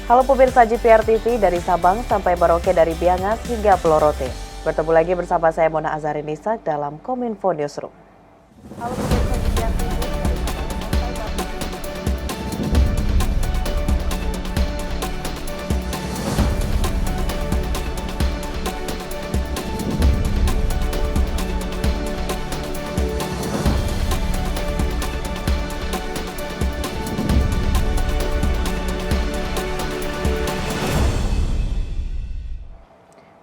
Halo pemirsa GPR TV dari Sabang sampai Merauke, dari Biangas hingga Pulau Rote. Bertemu lagi bersama saya Mona Azarinisa dalam Kominfo Newsroom. Halo pemirsa GPR TV dari Sabang sampai Merauke.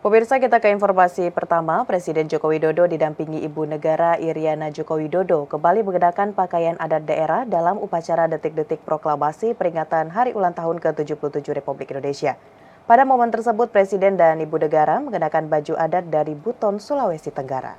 Pemirsa, kita ke informasi pertama. Presiden Joko Widodo didampingi Ibu Negara Iriana Joko Widodo kembali mengenakan pakaian adat daerah dalam upacara detik-detik proklamasi peringatan Hari Ulang Tahun ke-77 Republik Indonesia. Pada momen tersebut, Presiden dan Ibu Negara mengenakan baju adat dari Buton, Sulawesi Tenggara.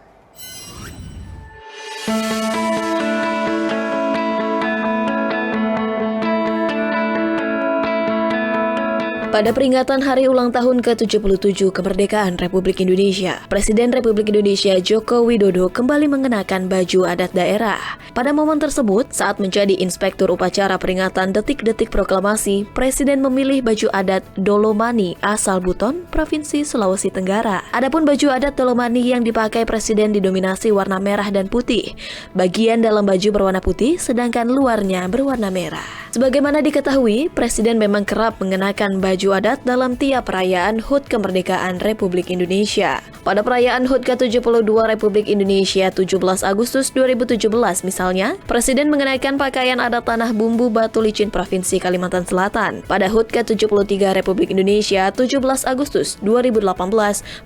Pada peringatan Hari Ulang Tahun ke-77 Kemerdekaan Republik Indonesia, Presiden Republik Indonesia Joko Widodo kembali mengenakan baju adat daerah. Pada momen tersebut, saat menjadi inspektur upacara peringatan detik-detik proklamasi, Presiden memilih baju adat Dolomani asal Buton, Provinsi Sulawesi Tenggara. Adapun baju adat Dolomani yang dipakai Presiden didominasi warna merah dan putih. Bagian dalam baju berwarna putih, sedangkan luarnya berwarna merah. Sebagaimana diketahui, Presiden memang kerap mengenakan baju adat dalam tiap perayaan HUT Kemerdekaan Republik Indonesia. Pada perayaan HUT ke-72 Republik Indonesia 17 Agustus 2017 misalnya, Presiden mengenakan pakaian adat tanah bumbu Batu Licin Provinsi Kalimantan Selatan. Pada HUT ke-73 Republik Indonesia 17 Agustus 2018,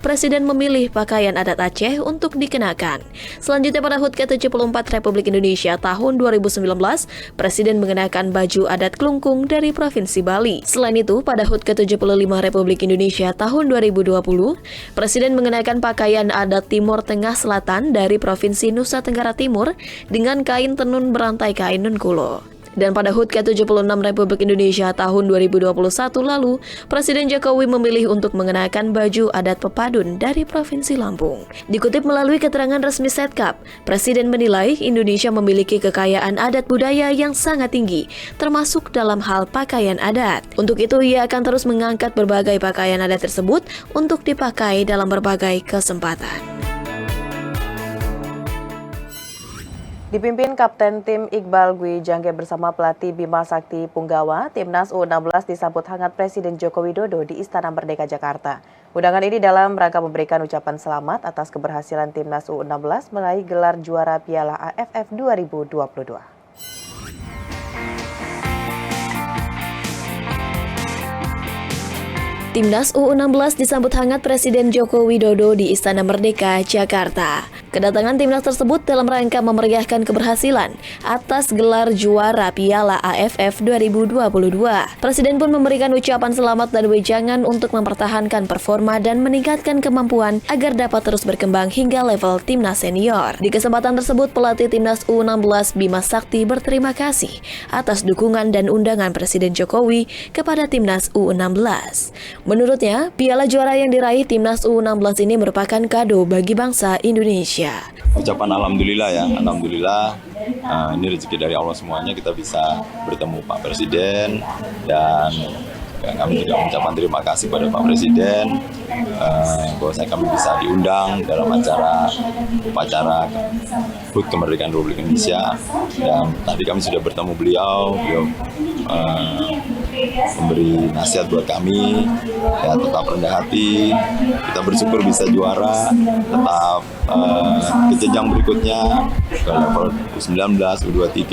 Presiden memilih pakaian adat Aceh untuk dikenakan. Selanjutnya pada HUT ke-74 Republik Indonesia tahun 2019, Presiden mengenakan baju adat Klungkung dari Provinsi Bali. Selain itu, pada HUT ke-75 Republik Indonesia tahun 2020, Presiden mengenakan pakaian adat Timur Tengah Selatan dari Provinsi Nusa Tenggara Timur dengan kain tenun berantai kain Nunkulo. Dan pada HUT ke-76 Republik Indonesia tahun 2021 lalu, Presiden Jokowi memilih untuk mengenakan baju adat Pepadun dari Provinsi Lampung. Dikutip melalui keterangan resmi Setkap, Presiden menilai Indonesia memiliki kekayaan adat budaya yang sangat tinggi, termasuk dalam hal pakaian adat. Untuk itu, ia akan terus mengangkat berbagai pakaian adat tersebut untuk dipakai dalam berbagai kesempatan. Dipimpin Kapten Tim Iqbal Gwijangge bersama pelatih Bima Sakti Punggawa, Timnas U16 disambut hangat Presiden Joko Widodo di Istana Merdeka Jakarta. Undangan ini dalam rangka memberikan ucapan selamat atas keberhasilan Timnas U16 meraih gelar juara Piala AFF 2022. Timnas U16 disambut hangat Presiden Joko Widodo di Istana Merdeka, Jakarta. Kedatangan timnas tersebut dalam rangka memeriahkan keberhasilan atas gelar juara Piala AFF 2022. Presiden pun memberikan ucapan selamat dan wejangan untuk mempertahankan performa dan meningkatkan kemampuan agar dapat terus berkembang hingga level timnas senior. Di kesempatan tersebut, pelatih timnas U16 Bima Sakti berterima kasih atas dukungan dan undangan Presiden Jokowi kepada timnas U16. Menurutnya, piala juara yang diraih timnas U16 ini merupakan kado bagi bangsa Indonesia. Ucapan alhamdulillah ya, alhamdulillah ini rezeki dari Allah semuanya, kita bisa bertemu Pak Presiden, dan kami juga mengucapkan terima kasih pada Pak Presiden bahwa kami bisa diundang dalam upacara HUT Kemerdekaan Republik Indonesia, dan tadi kami sudah bertemu beliau memberi nasihat buat kami, ya tetap rendah hati, kita bersyukur bisa juara, tetap ke jenjang berikutnya ke level U19, U23,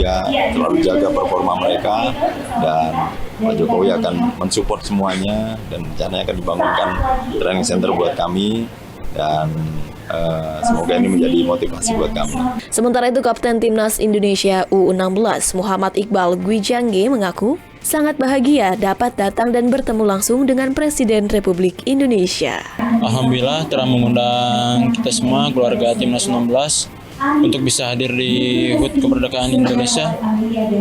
selalu jaga performa mereka, dan Pak Jokowi akan mensupport semuanya, dan rencananya akan dibangunkan training center buat kami, dan semoga ini menjadi motivasi buat kami. Sementara itu, Kapten Timnas Indonesia U16 Muhammad Iqbal Gwijangge mengaku sangat bahagia dapat datang dan bertemu langsung dengan Presiden Republik Indonesia. Alhamdulillah telah mengundang kita semua keluarga Timnas U16 untuk bisa hadir di HUT Kemerdekaan Indonesia.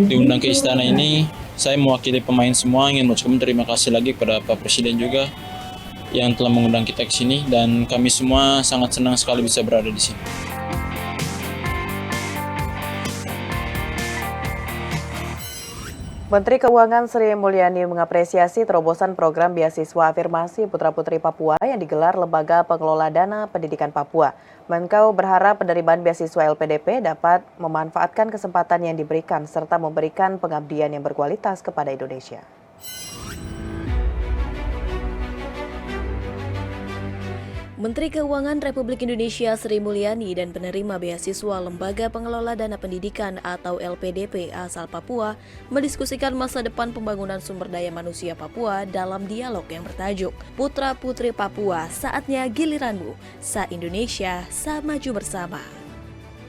Diundang ke istana ini, saya mewakili pemain semua ingin mengucapkan terima kasih lagi kepada Pak Presiden juga yang telah mengundang kita ke sini, dan kami semua sangat senang sekali bisa berada di sini. Menteri Keuangan Sri Mulyani mengapresiasi terobosan program beasiswa afirmasi putra-putri Papua yang digelar Lembaga Pengelola Dana Pendidikan Papua. Menkeu berharap penerimaan beasiswa LPDP dapat memanfaatkan kesempatan yang diberikan serta memberikan pengabdian yang berkualitas kepada Indonesia. Menteri Keuangan Republik Indonesia Sri Mulyani dan penerima beasiswa Lembaga Pengelola Dana Pendidikan atau LPDP asal Papua mendiskusikan masa depan pembangunan sumber daya manusia Papua dalam dialog yang bertajuk Putra Putri Papua, Saatnya Giliranmu, Sa-Indonesia, Sa-Maju Bersama.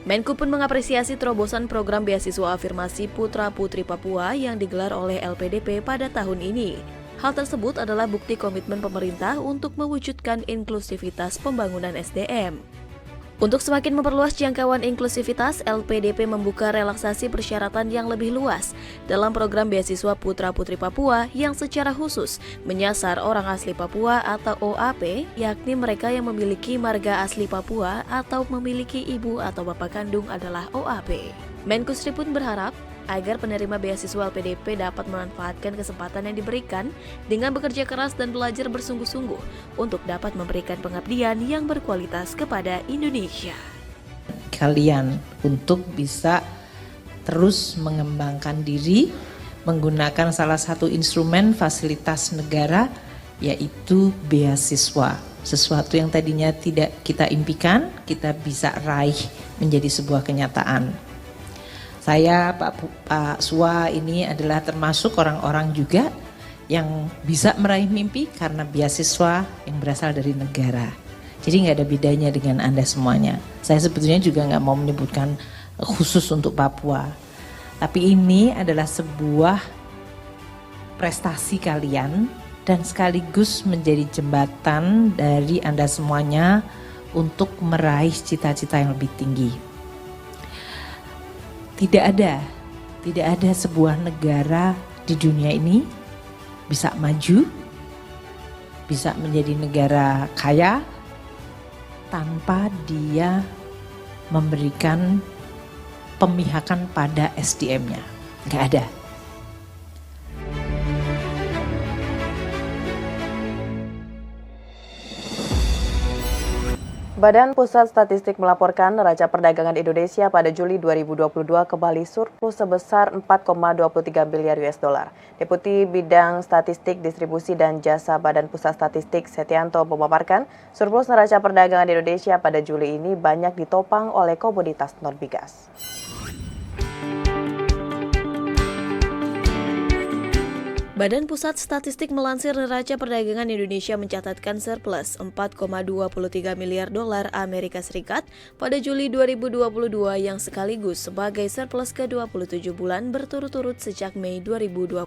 Menku pun mengapresiasi terobosan program beasiswa afirmasi Putra Putri Papua yang digelar oleh LPDP pada tahun ini. Hal tersebut adalah bukti komitmen pemerintah untuk mewujudkan inklusivitas pembangunan SDM. Untuk semakin memperluas jangkauan inklusivitas, LPDP membuka relaksasi persyaratan yang lebih luas dalam program beasiswa Putra Putri Papua yang secara khusus menyasar orang asli Papua atau OAP, yakni mereka yang memiliki marga asli Papua atau memiliki ibu atau bapak kandung adalah OAP. Menkesri pun berharap agar penerima beasiswa LPDP dapat memanfaatkan kesempatan yang diberikan dengan bekerja keras dan belajar bersungguh-sungguh untuk dapat memberikan pengabdian yang berkualitas kepada Indonesia. Kalian untuk bisa terus mengembangkan diri menggunakan salah satu instrumen fasilitas negara yaitu beasiswa. Sesuatu yang tadinya tidak kita impikan, kita bisa raih menjadi sebuah kenyataan. Saya, Pak Sua ini adalah termasuk orang-orang juga yang bisa meraih mimpi karena beasiswa yang berasal dari negara. Jadi nggak ada bedanya dengan Anda semuanya. Saya sebetulnya juga nggak mau menyebutkan khusus untuk Papua. Tapi ini adalah sebuah prestasi kalian dan sekaligus menjadi jembatan dari Anda semuanya untuk meraih cita-cita yang lebih tinggi. Tidak ada sebuah negara di dunia ini bisa maju, bisa menjadi negara kaya tanpa dia memberikan pemihakan pada SDM-nya. Nggak ada. Badan Pusat Statistik melaporkan neraca perdagangan Indonesia pada Juli 2022 kembali surplus sebesar 4,23 miliar US dollar. Deputi Bidang Statistik Distribusi dan Jasa Badan Pusat Statistik Setianto memaparkan surplus neraca perdagangan Indonesia pada Juli ini banyak ditopang oleh komoditas non-migas. Badan Pusat Statistik melansir neraca perdagangan Indonesia mencatatkan surplus 4,23 miliar dolar Amerika Serikat pada Juli 2022 yang sekaligus sebagai surplus ke-27 bulan berturut-turut sejak Mei 2020.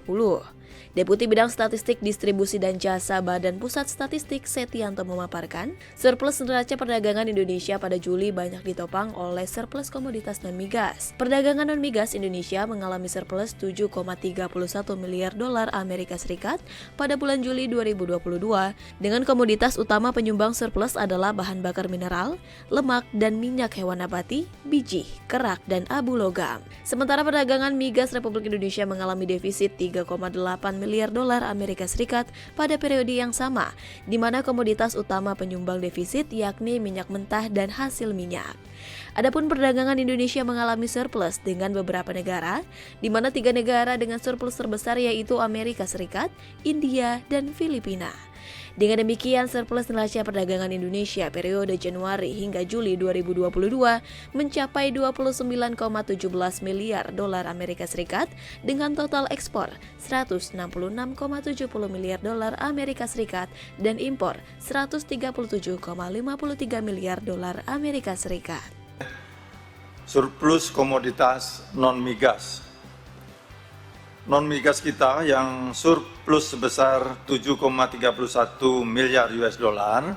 Deputi Bidang Statistik Distribusi dan Jasa Badan Pusat Statistik Setianto memaparkan, surplus neraca perdagangan Indonesia pada Juli banyak ditopang oleh surplus komoditas non-migas. Perdagangan non-migas Indonesia mengalami surplus 7,31 miliar dolar Amerika Serikat pada bulan Juli 2022 dengan komoditas utama penyumbang surplus adalah bahan bakar mineral, lemak dan minyak hewan nabati, biji, kerak dan abu logam. Sementara perdagangan migas Republik Indonesia mengalami defisit 3,8 miliar dolar Amerika Serikat pada periode yang sama, di mana komoditas utama penyumbang defisit yakni minyak mentah dan hasil minyak. Adapun perdagangan Indonesia mengalami surplus dengan beberapa negara, di mana 3 negara dengan surplus terbesar yaitu Amerika Serikat, India, dan Filipina. Dengan demikian, surplus neraca perdagangan Indonesia periode Januari hingga Juli 2022 mencapai 29,17 miliar dolar Amerika Serikat dengan total ekspor 166,70 miliar dolar Amerika Serikat dan impor 137,53 miliar dolar Amerika Serikat. Surplus komoditas non-migas. Non-migas kita yang surplus sebesar 7,31 miliar US dollar,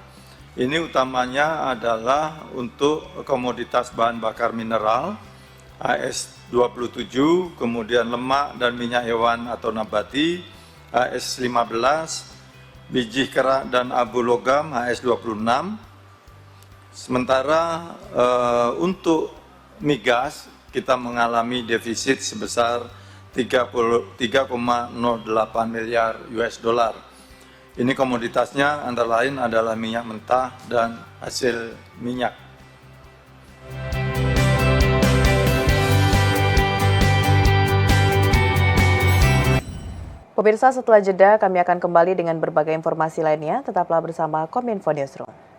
ini utamanya adalah untuk komoditas bahan bakar mineral, AS27, kemudian lemak dan minyak hewan atau nabati, AS15, biji kerak dan abu logam, AS26. Sementara untuk migas, kita mengalami defisit sebesar 3,08 miliar US dollar. Ini komoditasnya antara lain adalah minyak mentah dan hasil minyak. Pemirsa, setelah jeda kami akan kembali dengan berbagai informasi lainnya. Tetaplah bersama Kominfo Newsroom.